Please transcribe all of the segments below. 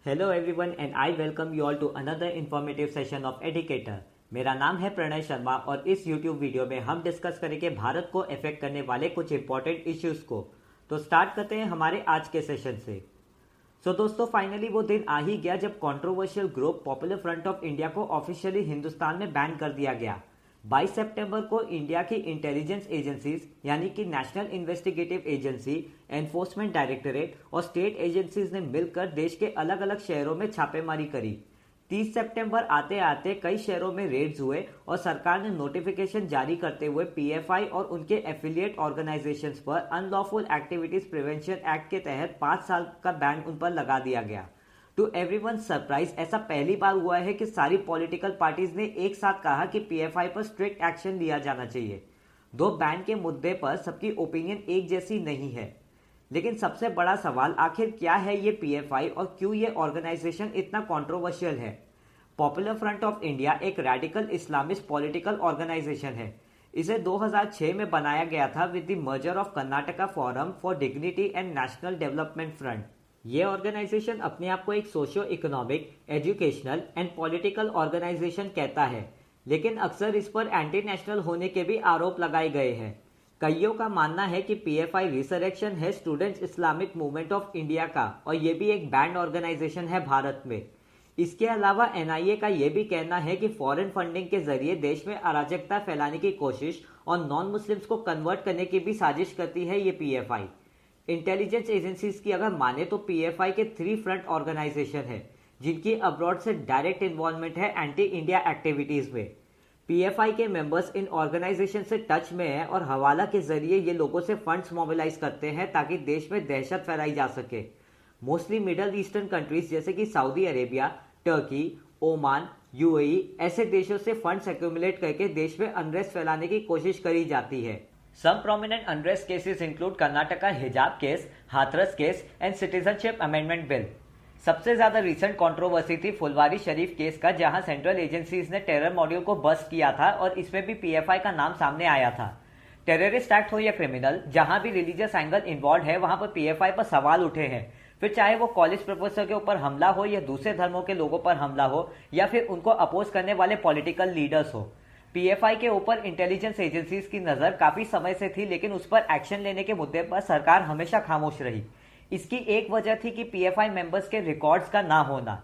Hello everyone and I welcome you all to another informative session of educator. मेरा नाम है प्रणय शर्मा और इस यूट्यूब वीडियो में हम डिस्कस करेंगे भारत को अफेक्ट करने वाले कुछ इंपॉर्टेंट इश्यूज को। तो स्टार्ट करते हैं हमारे आज के सेशन से। दोस्तों फाइनली वो दिन आ ही गया जब controversial group popular Front of India को ऑफिशियली हिंदुस्तान में बैन कर दिया गया। 22 सितंबर को इंडिया की इंटेलिजेंस एजेंसीज यानी कि national investigative agency, enforcement directorate और स्टेट एजेंसीज ने मिलकर देश के अलग अलग शहरों में छापेमारी करी। 30 सितंबर आते आते कई शहरों में रेड्स हुए और सरकार ने नोटिफिकेशन जारी करते हुए पीएफआई और उनके एफिलिएट ऑर्गेनाइजेशंस पर अनलॉफुल एक्टिविटीज प्रिवेंशन एक्ट के तहत 5 साल का बैन उन पर लगा दिया गया। टू एवरीवन सरप्राइज ऐसा पहली बार हुआ है कि सारी पॉलिटिकल पार्टीज ने एक साथ कहा कि पीएफआई पर स्ट्रिक्ट एक्शन लिया जाना चाहिए। दो बैन के मुद्दे पर सबकी ओपिनियन एक जैसी नहीं है, लेकिन सबसे बड़ा सवाल आखिर क्या है ये पीएफआई और क्यों ये ऑर्गेनाइजेशन इतना कंट्रोवर्शियल है। पॉपुलर फ्रंट ऑफ इंडिया एक रेडिकल इस्लामिस्ट पॉलिटिकल ऑर्गेनाइजेशन है। इसे 2006 में बनाया गया था with the merger of Karnataka Forum for Dignity and National Development Front. ये ऑर्गेनाइजेशन अपने आप को एक socio economic, educational and political organisation कहता है, लेकिन अक्सर इस पर एंटी नेशनल होने के भी आरोप लगाए गए हैं। कईयों का मानना है कि पीएफआई रिसरेक्शन है students Islamic movement of India का और ये भी एक बैंड ऑर्गेनाइजेशन है भारत में। इसके अलावा एनआईए का यह भी कहना है कि फॉरेन फंडिंग के जरिए देश में अराजकता फैलाने की कोशिश और नॉन मुस्लिम्स को कन्वर्ट करने की भी साजिश करती है ये पीएफआई। इंटेलिजेंस एजेंसीज की अगर माने तो पीएफआई के 3 फ्रंट ऑर्गेनाइजेशन है जिनकी अब्रॉड से डायरेक्ट इन्वॉल्वमेंट है एंटी इंडिया एक्टिविटीज में। पीएफआई के मेंबर्स इन ऑर्गेनाइजेशन से टच में है और हवाला के जरिए ये लोगों से फंड्स मोबिलाइज करते हैं ताकि देश में दहशत फैलाई जा सके। मोस्टली मिडल ईस्टर्न कंट्रीज जैसे कि Saudi Arabia, Turkey, Oman, UAE ऐसे देशों से फंड्स एक्यूमुलेट करके देश में अनरेस्ट फैलाने की कोशिश करी जाती है। Some prominent unrest cases include Karnataka hijab case, Hathras case and citizenship amendment bill. सबसे ज्यादा रिसेंट कंट्रोवर्सी थी फुलवारी शरीफ केस का, जहां सेंट्रल एजेंसीज ने टेरर मॉड्यूल को बस्ट किया था और इसमें भी पीएफआई का नाम सामने आया था। टेररिस्ट एक्ट हो या क्रिमिनल, जहां भी रिलीजियस एंगल इन्वॉल्व है वहां पर पीएफआई पर सवाल उठे हैं। फिर चाहे वो कॉलेज प्रोफेसर के ऊपर हमला हो या दूसरे धर्मों के लोगों पर हमला हो या फिर उनको अपोज करने वाले पॉलिटिकल लीडर्स हो। पीएफआई के ऊपर इंटेलिजेंस एजेंसीज की नजर काफी समय से थी, लेकिन उस पर एक्शन लेने के मुद्दे पर सरकार हमेशा खामोश रही। इसकी एक वजह थी कि पीएफआई मेंबर्स के रिकॉर्ड्स का ना होना।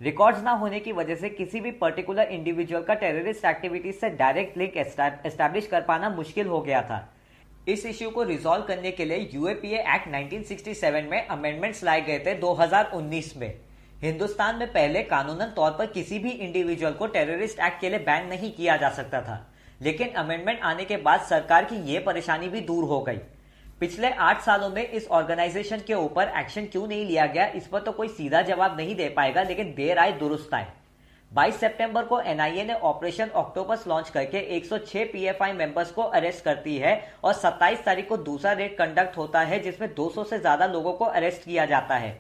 रिकॉर्ड्स ना होने की वजह से किसी भी पर्टिकुलर इंडिविजुअल का टेररिस्ट एक्टिविटीज से डायरेक्ट लिंक एस्टैब्लिश कर पाना मुश्किल हो गया था। इस इश्यू को रिजॉल्व करने के लिए यूएपीए एक्ट 1967 में अमेंडमेंट्स लाए गए थे 2019 में। हिंदुस्तान में पहले कानूनन तौर पर किसी भी इंडिविजुअल को टेररिस्ट एक्ट के लिए बैन नहीं किया जा सकता था, लेकिन अमेंडमेंट आने के बाद सरकार की यह परेशानी भी दूर हो गई। पिछले 8 सालों में इस ऑर्गेनाइजेशन के ऊपर एक्शन क्यों नहीं लिया गया, इस पर तो कोई सीधा जवाब नहीं दे पाएगा, लेकिन देर आए दुरुस्त आए। 22 सितंबर को एनआईए ने ऑपरेशन ऑक्टोपस लॉन्च करके 106 पीएफआई मेंबर्स को अरेस्ट करती है और 27 तारीख को दूसरा रेड कंडक्ट होता है जिसमें 200 से ज्यादा लोगों को अरेस्ट किया जाता है।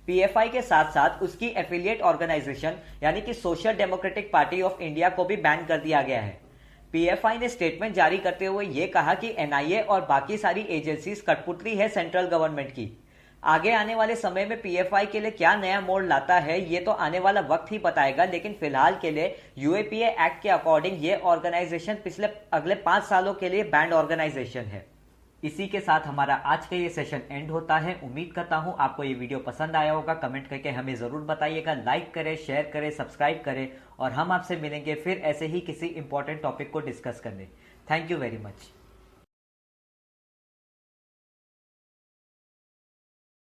पीएफआई के साथ साथ उसकी एफिलिएट ऑर्गेनाइजेशन यानी कि social democratic party of India को भी बैन कर दिया गया है। पीएफआई ने स्टेटमेंट जारी करते हुए यह कहा कि एनआईए और बाकी सारी एजेंसीज कठपुतली है सेंट्रल गवर्नमेंट की। आगे आने वाले समय में पीएफआई के लिए क्या नया मोड़ लाता है ये तो आने वाला वक्त ही बताएगा, लेकिन फिलहाल के लिए यूएपीए एक्ट के अकॉर्डिंग ये ऑर्गेनाइजेशन अगले 5 सालों के लिए बैंड ऑर्गेनाइजेशन है। इसी के साथ हमारा आज का ये सेशन एंड होता है। उम्मीद करता हूं आपको ये वीडियो पसंद आया होगा। कमेंट करके हमें जरूर बताइएगा। लाइक करें, शेयर करें, सब्सक्राइब करें और हम आपसे मिलेंगे फिर ऐसे ही किसी इंपॉर्टेंट टॉपिक को डिस्कस करने। Thank you very much.